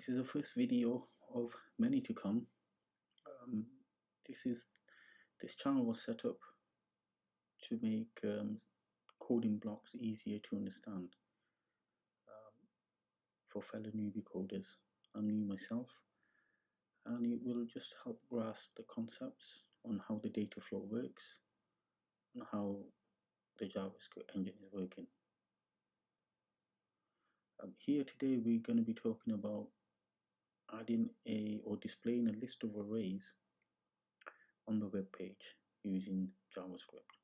This is the first video of many to come. Um, this channel was set up to make coding blocks easier to understand for fellow newbie coders. I'm new myself, and it will just help grasp the concepts on how the data flow works and how the JavaScript engine is working. Here today we're going to be talking about adding or displaying a list of arrays on the web page using JavaScript.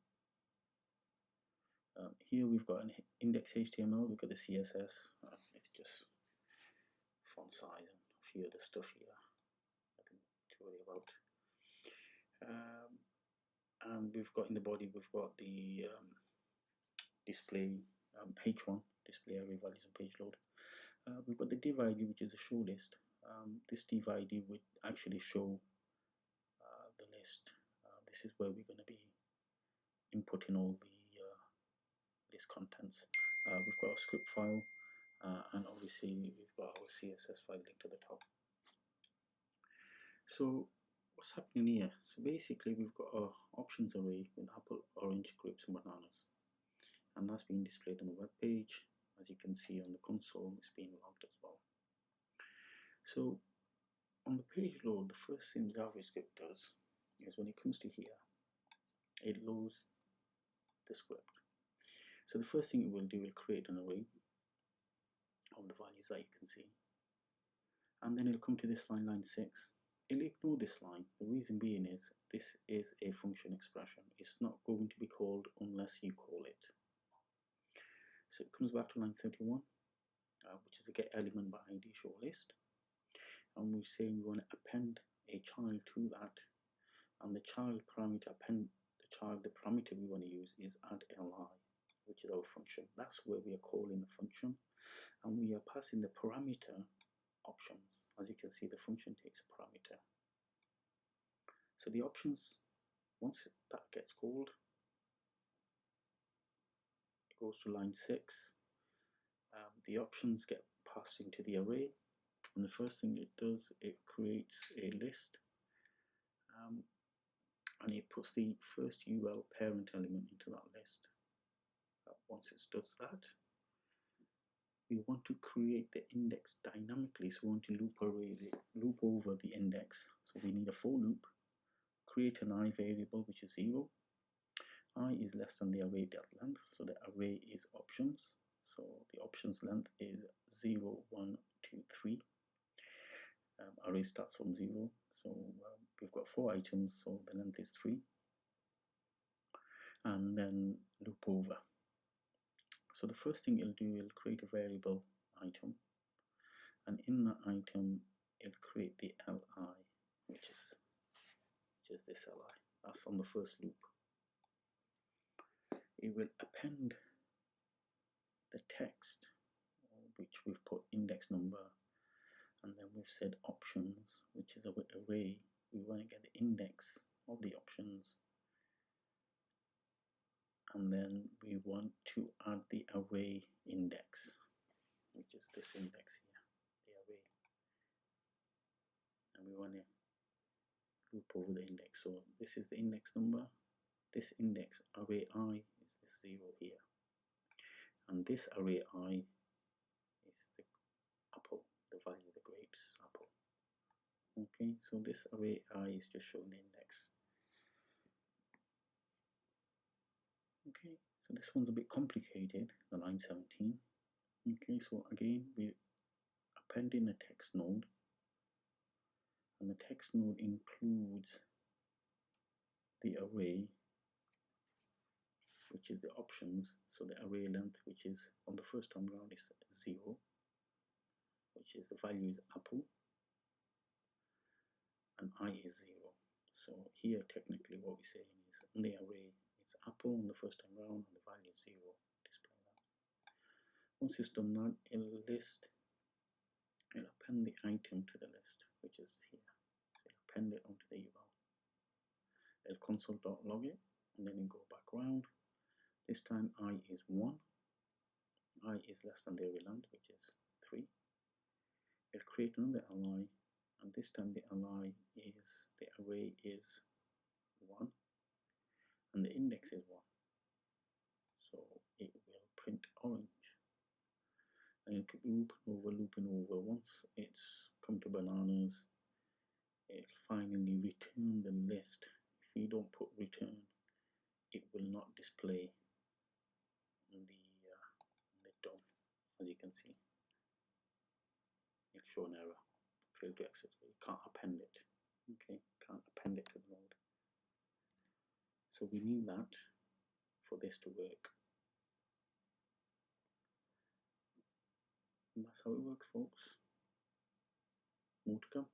Here we've got an index.html, we've got the CSS, it's just font size and a few other stuff here, nothing to worry about. And we've got in the body, we've got the display h1, display array values and page load. We've got the div ID, which is a show list. This div ID would actually show the list. This is where we're going to be inputting all the list contents. We've got a script file, and obviously we've got our CSS file linked to the top. So what's happening here? So basically we've got our options array with apple, orange, grapes and bananas, and that's being displayed on the web page. As you can see on the console, it's being logged as well. So on the page load, the first thing JavaScript does is when it comes to here, it loads the script. So the first thing it will do, will create an array of the values that you can see, and then it'll come to this line, line 6. It'll ignore this line. The reason being is this is a function expression. It's not going to be called unless you call it. So it comes back to line 31, which is a get element by ID show list, and we're saying we want to append a child to that, and the child parameter the parameter we want to use is add li, which is our function. That's where we are calling the function, and we are passing the parameter options. As you can see, the function takes a parameter. So the options, once that gets called, it goes to line 6. The options get passed into the array, and the first thing it does, it creates a list, and it puts the first UL parent element into that list. Once it does that, we want to create the index dynamically, so we want to loop over the index. So we need a for loop, create an I variable which is 0. I is less than the array depth length, so the array is options. So the options length is 0, 1, 2, 3. Array starts from 0, so we've got 4 items, so the length is 3. And then loop over. So the first thing it'll do, it'll create a variable item, and in that item it'll create the li, which is this li. That's on the first loop. It will append the text, which we've put index number, and then we've said options, which is an array. We want to get the index of the options, and then we want to add the array index, which is this index here, the array, and we want to loop over the index. So this is the index number, this index array I is this 0 here, and this array I is the apple, the value of the grapes, apple. Okay, so this array I is just showing the index. Okay, so this one's a bit complicated, the line 17. Okay, so again, we're appending a text node, and the text node includes the array, which is the options. So the array length, which is on the first time round, is 0, which is the value is apple, and I is 0. So here technically what we're saying is on the array it's apple on the first time round, and the value is 0. Display that. Once it's done that, it'll append the item to the list, which is here. So it'll append it onto the UL. It'll console.log it, and then it'll go back round. This time I is 1. I is less than the array length, which is 3. It'll create another li, and this time the array is 1 and the index is 1, so it will print orange, and it'll keep looping over. Once it's come to bananas, it'll finally return the list. If you don't put return, it will not display the DOM. As you can see, it'll show an error, fail to access. You can't append it. Okay, can't append it to the node. So we need that for this to work. And that's how it works, folks. More to come.